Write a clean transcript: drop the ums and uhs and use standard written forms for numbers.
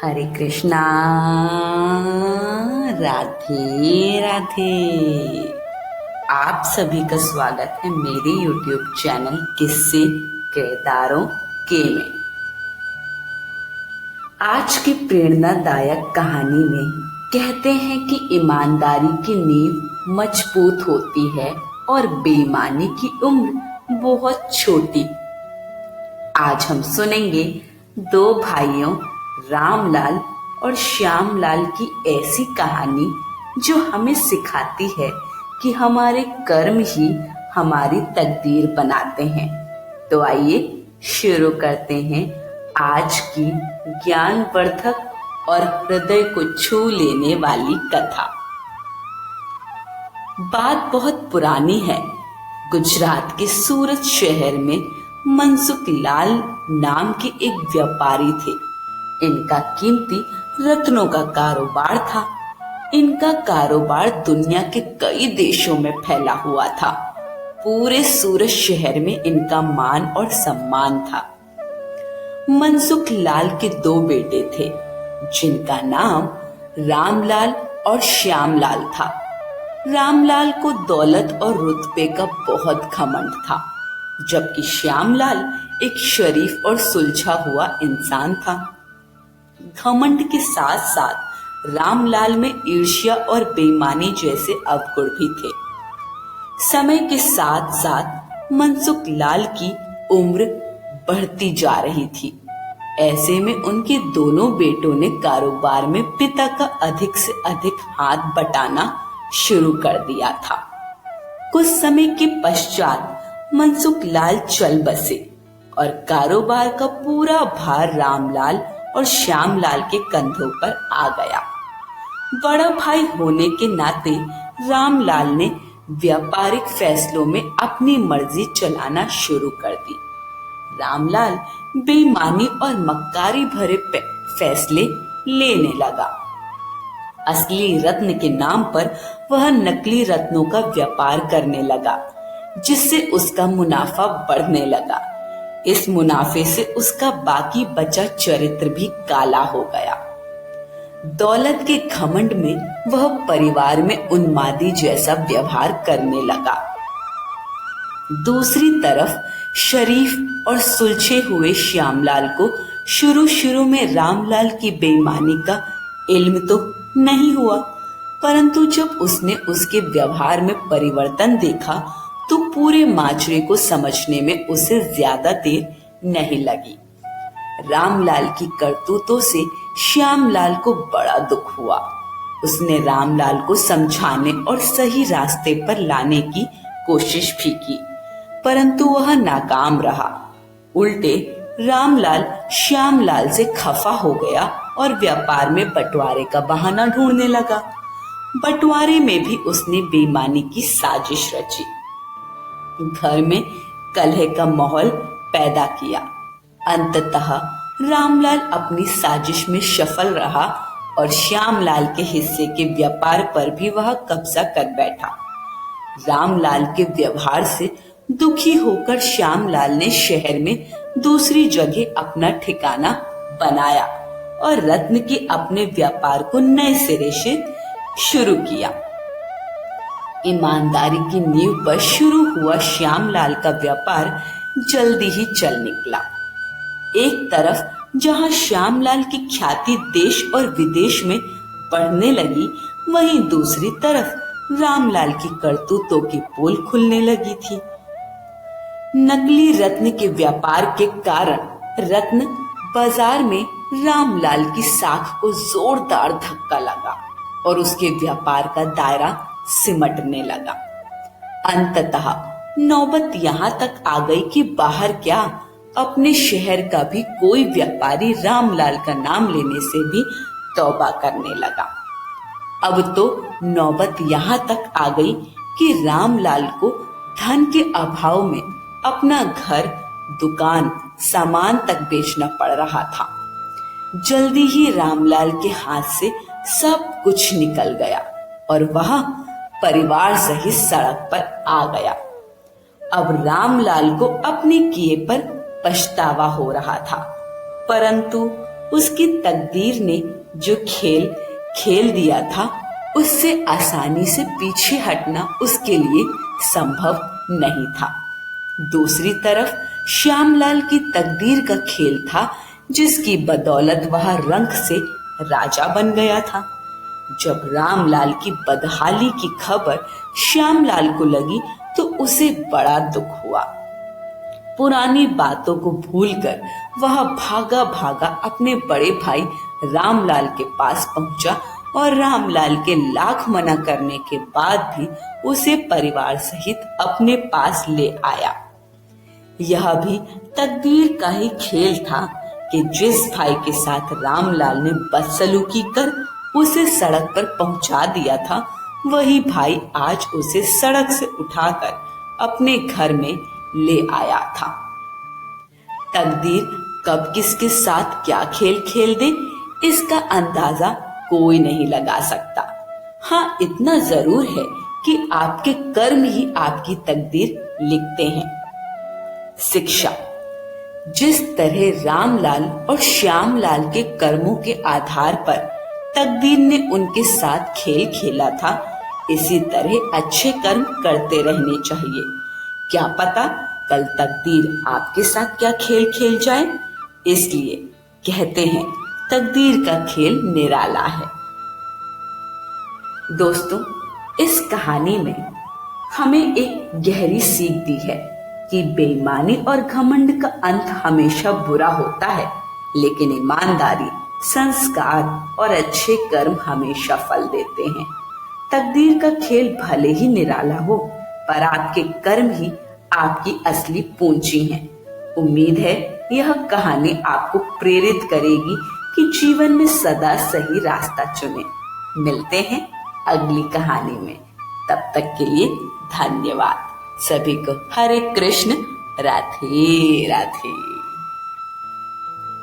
हरे कृष्णा। राधे राधे। आप सभी का स्वागत है मेरे YouTube चैनल किस्से किरदारों के में। आज की प्रेरणादायक कहानी में कहते हैं कि ईमानदारी की नींव मजबूत होती है और बेईमानी की उम्र बहुत छोटी। आज हम सुनेंगे दो भाइयों रामलाल और श्यामलाल की ऐसी कहानी जो हमें सिखाती है कि हमारे कर्म ही हमारी तकदीर बनाते हैं। तो आइए शुरू करते हैं आज की ज्ञानवर्धक और हृदय को छू लेने वाली कथा। बात बहुत पुरानी है। गुजरात के सूरत शहर में मनसुख लाल नाम के एक व्यापारी थे। इनका कीमती रत्नों का कारोबार था। इनका कारोबार दुनिया के कई देशों में फैला हुआ था। पूरे सूरत शहर में इनका मान और सम्मान था। मनसुख लाल के दो बेटे थे जिनका नाम रामलाल और श्यामलाल था। रामलाल को दौलत और रुतबे का बहुत घमंड था, जबकि श्यामलाल एक शरीफ और सुलझा हुआ इंसान था। घमंड के साथ साथ रामलाल में ईर्ष्या और बेईमानी जैसे अवगुण भी थे। समय के साथ साथ मनसुख लाल की उम्र बढ़ती जा रही थी। ऐसे में उनके दोनों बेटों ने कारोबार में पिता का अधिक से अधिक हाथ बटाना शुरू कर दिया था। कुछ समय के पश्चात मनसुख लाल चल बसे और कारोबार का पूरा भार रामलाल और श्यामलाल के कंधों पर आ गया। बड़ा भाई होने के नाते रामलाल ने व्यापारिक फैसलों में अपनी मर्जी चलाना शुरू कर दी। रामलाल बेईमानी और मक्कारी भरे फैसले लेने लगा। असली रत्न के नाम पर वह नकली रत्नों का व्यापार करने लगा, जिससे उसका मुनाफा बढ़ने लगा। इस मुनाफे से उसका बाकी बचा चरित्र भी काला हो गया। दौलत के घमंड में वह परिवार में उन्मादी जैसा व्यवहार करने लगा। दूसरी तरफ शरीफ और सुलझे हुए श्यामलाल को शुरू में रामलाल की बेईमानी का इल्म तो नहीं हुआ, परंतु जब उसने उसके व्यवहार में परिवर्तन देखा तो पूरे माजरे को समझने में उसे ज्यादा देर नहीं लगी। रामलाल की करतूतों से श्यामलाल को बड़ा दुख हुआ। उसने रामलाल को समझाने और सही रास्ते पर लाने की कोशिश भी की, परंतु वह नाकाम रहा। उल्टे रामलाल श्यामलाल से खफा हो गया और व्यापार में बंटवारे का बहाना ढूंढने लगा। बंटवारे में भी उसने बेईमानी की साजिश रची। घर में कलह का माहौल पैदा किया। अंततः रामलाल अपनी साजिश में सफल रहा और श्यामलाल के हिस्से के व्यापार पर भी वह कब्जा कर बैठा। रामलाल के व्यवहार से दुखी होकर श्यामलाल ने शहर में दूसरी जगह अपना ठिकाना बनाया और रत्न के अपने व्यापार को नए सिरे से शुरू किया। ईमानदारी की नींव पर शुरू हुआ श्यामलाल का व्यापार जल्दी ही चल निकला। एक तरफ जहां श्यामलाल की ख्याति देश और विदेश में बढ़ने लगी, वहीं दूसरी तरफ रामलाल की करतूतों की पोल खुलने लगी थी। नकली रत्न के व्यापार के कारण रत्न बाजार में रामलाल की साख को जोरदार धक्का लगा और उसके व्यापार का दायरा सिमटने लगा। अंततः नौबत यहाँ तक आ गई कि बाहर क्या, अपने शहर का भी कोई व्यापारी रामलाल का नाम लेने से भी तौबा करने लगा। अब तो नौबत यहाँ तक आ गई कि रामलाल को धन के अभाव में अपना घर, दुकान, सामान तक बेचना पड़ रहा था। जल्दी ही रामलाल के हाथ से सब कुछ निकल गया और वह परिवार सहित सड़क पर आ गया। अब रामलाल को अपने किए पर पछतावा हो रहा था, परंतु उसकी तकदीर ने जो खेल खेल दिया था उससे आसानी से पीछे हटना उसके लिए संभव नहीं था। दूसरी तरफ श्यामलाल की तकदीर का खेल था जिसकी बदौलत वह रंग से राजा बन गया था। जब रामलाल की बदहाली की खबर श्यामलाल को लगी तो उसे बड़ा दुख हुआ। पुरानी बातों को भूलकर वह भागा भागा अपने बड़े भाई रामलाल के पास पहुंचा और रामलाल के लाख मना करने के बाद भी उसे परिवार सहित अपने पास ले आया। यह भी तकदीर का ही खेल था कि जिस भाई के साथ रामलाल ने बदसलूकी कर उसे सड़क पर पहुंचा दिया था, वही भाई आज उसे सड़क से उठाकर अपने घर में ले आया था। तकदीर कब किसके साथ क्या खेल खेल दे, इसका अंदाजा कोई नहीं लगा सकता। हाँ, इतना जरूर है कि आपके कर्म ही आपकी तकदीर लिखते हैं। शिक्षा। जिस तरह रामलाल और श्यामलाल के कर्मों के आधार पर तकदीर ने उनके साथ खेल खेला था, इसी तरह अच्छे कर्म करते रहने चाहिए। क्या पता कल तकदीर आपके साथ क्या खेल खेल जाए। इसलिए कहते हैं तकदीर का खेल निराला है। दोस्तों, इस कहानी में हमें एक गहरी सीख दी है कि बेईमानी और घमंड का अंत हमेशा बुरा होता है, लेकिन ईमानदारी, संस्कार और अच्छे कर्म हमेशा फल देते हैं। तकदीर का खेल भले ही निराला हो, पर आपके कर्म ही आपकी असली पूंजी हैं। उम्मीद है यह कहानी आपको प्रेरित करेगी कि जीवन में सदा सही रास्ता चुनें। मिलते हैं अगली कहानी में। तब तक के लिए धन्यवाद। सभी को हरे कृष्ण, राधे राधे।